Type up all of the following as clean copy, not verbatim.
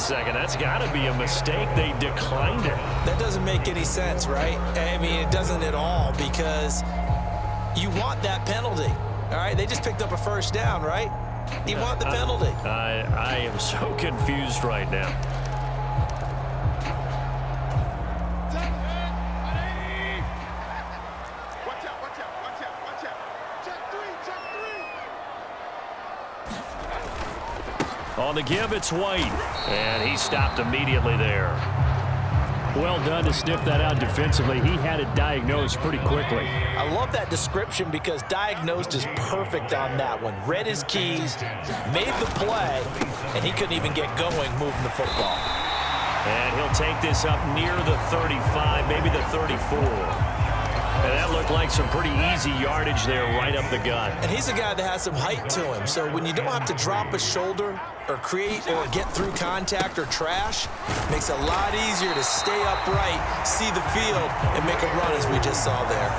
second. That's got to be a mistake. They declined it. That doesn't make any sense, right? I mean, it doesn't at all, because you want that penalty. All right, they just picked up a first down, right? You want the penalty. I am so confused right now. On the give, it's White, and he stopped immediately there. Well done to sniff that out defensively. He had it diagnosed pretty quickly. I love that description, because diagnosed is perfect on that one. Read his keys, made the play, and he couldn't even get going moving the football. And he'll take this up near the 35, maybe the 34. And that looked like some pretty easy yardage there right up the gut. And he's a guy that has some height to him, so when you don't have to drop a shoulder or create or get through contact or trash, it makes it a lot easier to stay upright, see the field, and make a run, as we just saw there.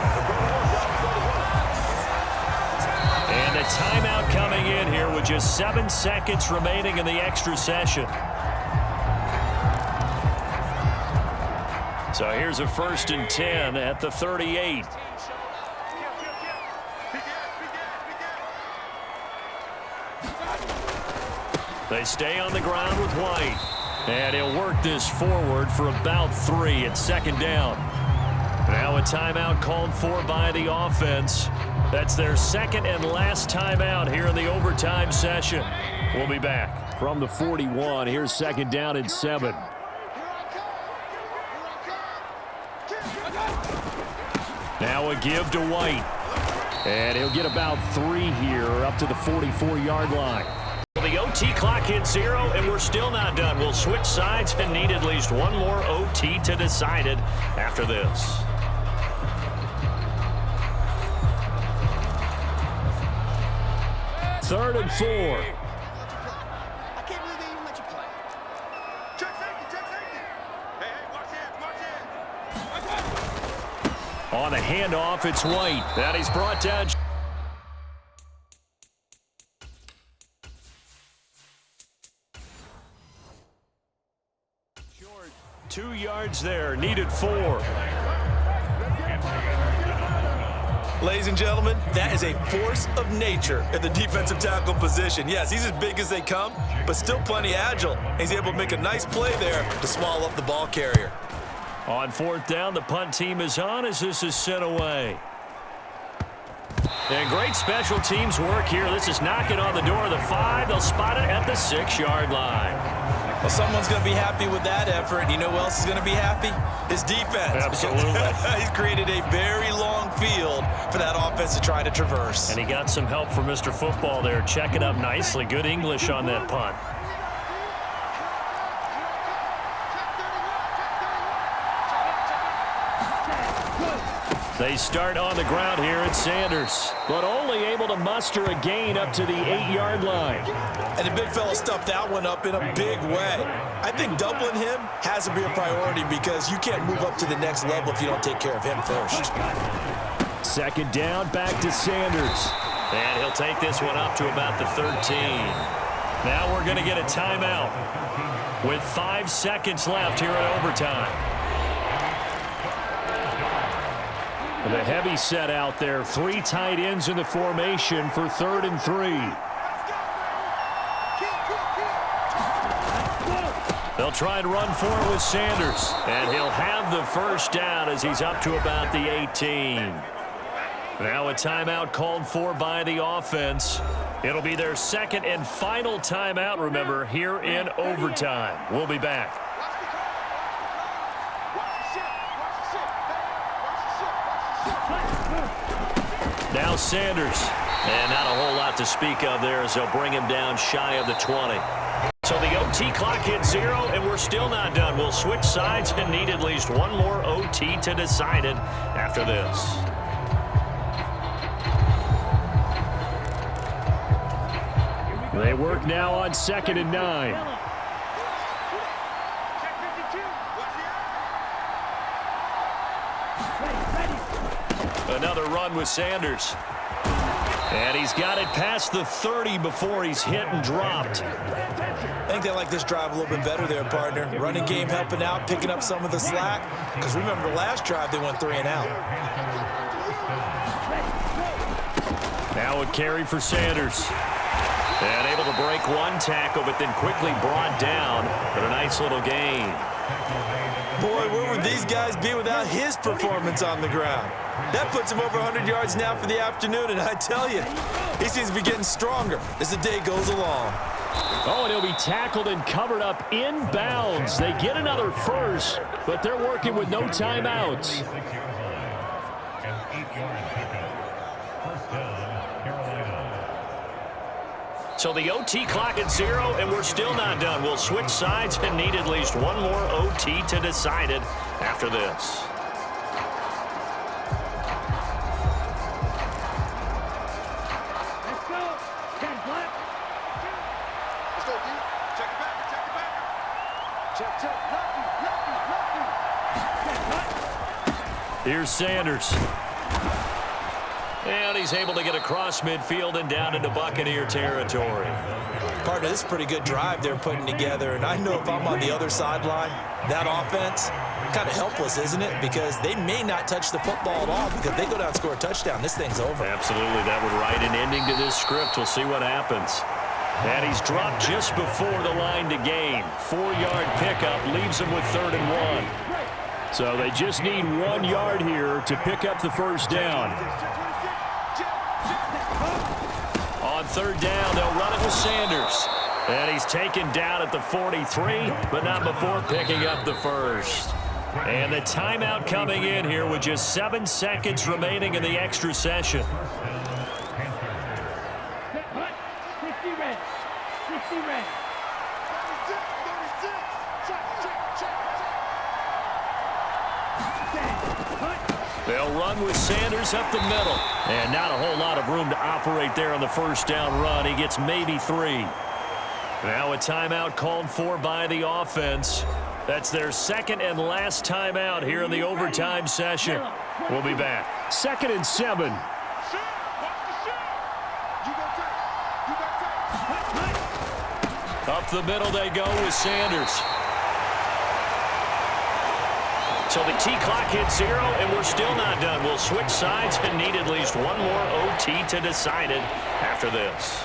And a timeout coming in here with just 7 seconds remaining in the extra session. So here's a 1st and 10 at the 38. They stay on the ground with White. And he'll work this forward for about 3 at 2nd down. Now a timeout called for by the offense. That's their 2nd and last timeout here in the overtime session. We'll be back. From the 41, here's 2nd down and 7. Now a give to White. And he'll get about 3 here up to the 44-yard line. The OT clock hits 0, and we're still not done. We'll switch sides and need at least one more OT to decide it after this. Third and 4. On the handoff, it's White. That he's brought down. Short, 2 yards there, needed 4. Ladies and gentlemen, that is a force of nature at the defensive tackle position. Yes, he's as big as they come, but still plenty agile. He's able to make a nice play there to swallow up the ball carrier. On 4th down, the punt team is on as this is sent away. And great special teams work here. This is knocking on the door of the 5. They'll spot it at the 6-yard line. Well, someone's going to be happy with that effort. And you know who else is going to be happy? His defense. Absolutely. He's created a very long field for that offense to try to traverse. And he got some help from Mr. Football there. Check it up nicely. Good English on that punt. They start on the ground here at Sanders, but only able to muster a gain up to the 8-yard line. And the big fella stuffed that one up in a big way. I think doubling him has to be a priority, because you can't move up to the next level if you don't take care of him first. 2nd down, back to Sanders. And he'll take this one up to about the 13. Now we're going to get a timeout with 5 seconds left here at overtime. The heavy set out there. 3 tight ends in the formation for 3rd and 3. They'll try and run for it with Sanders. And he'll have the first down as he's up to about the 18. Now a timeout called for by the offense. It'll be their 2nd and final timeout, remember, here in overtime. We'll be back. Now Sanders. And not a whole lot to speak of there as they'll bring him down shy of the 20. So the OT clock hits 0, and we're still not done. We'll switch sides and need at least one more OT to decide it after this. They work now on 2nd and 9. Another run with Sanders. And he's got it past the 30 before he's hit and dropped. I think they like this drive a little bit better there, partner. Running game helping out, picking up some of the slack. Because remember, the last drive, they went 3 and out. Now a carry for Sanders. And able to break one tackle, but then quickly brought down. But a nice little gain. Boy, where would these guys be without his performance on the ground? That puts him over 100 yards now for the afternoon, and I tell you, he seems to be getting stronger as the day goes along. Oh, and he'll be tackled and covered up inbounds. They get another first, but they're working with no timeouts. So the OT clock at 0, and we're still not done. We'll switch sides and need at least one more OT to decide it after this. Let's go. Check black. Let's go, D. Check it back. Check it back. Check. Lefty. Here's Sanders. And he's able to get across midfield and down into Buccaneer territory. Partner, this is a pretty good drive they're putting together. And I know if I'm on the other sideline, that offense, kind of helpless, isn't it? Because they may not touch the football at all because they go down and score a touchdown. This thing's over. Absolutely. That would write an ending to this script. We'll see what happens. And he's dropped just before the line to gain. 4-yard pickup leaves him with 3rd and 1. So they just need 1 yard here to pick up the first down. On 3rd down, they'll run it with Sanders. And he's taken down at the 43, but not before picking up the first. And the timeout coming in here with just 7 seconds remaining in the extra session. 50 red. 60 red. They'll run with Sanders up the middle. And not a whole lot of room to operate there on the first down run. He gets maybe 3. Now a timeout called for by the offense. That's their second and last timeout here in the overtime session. We'll be back. 2nd and 7. Up the middle they go with Sanders. So the T-clock hits 0, and we're still not done. We'll switch sides and need at least one more OT to decide it after this.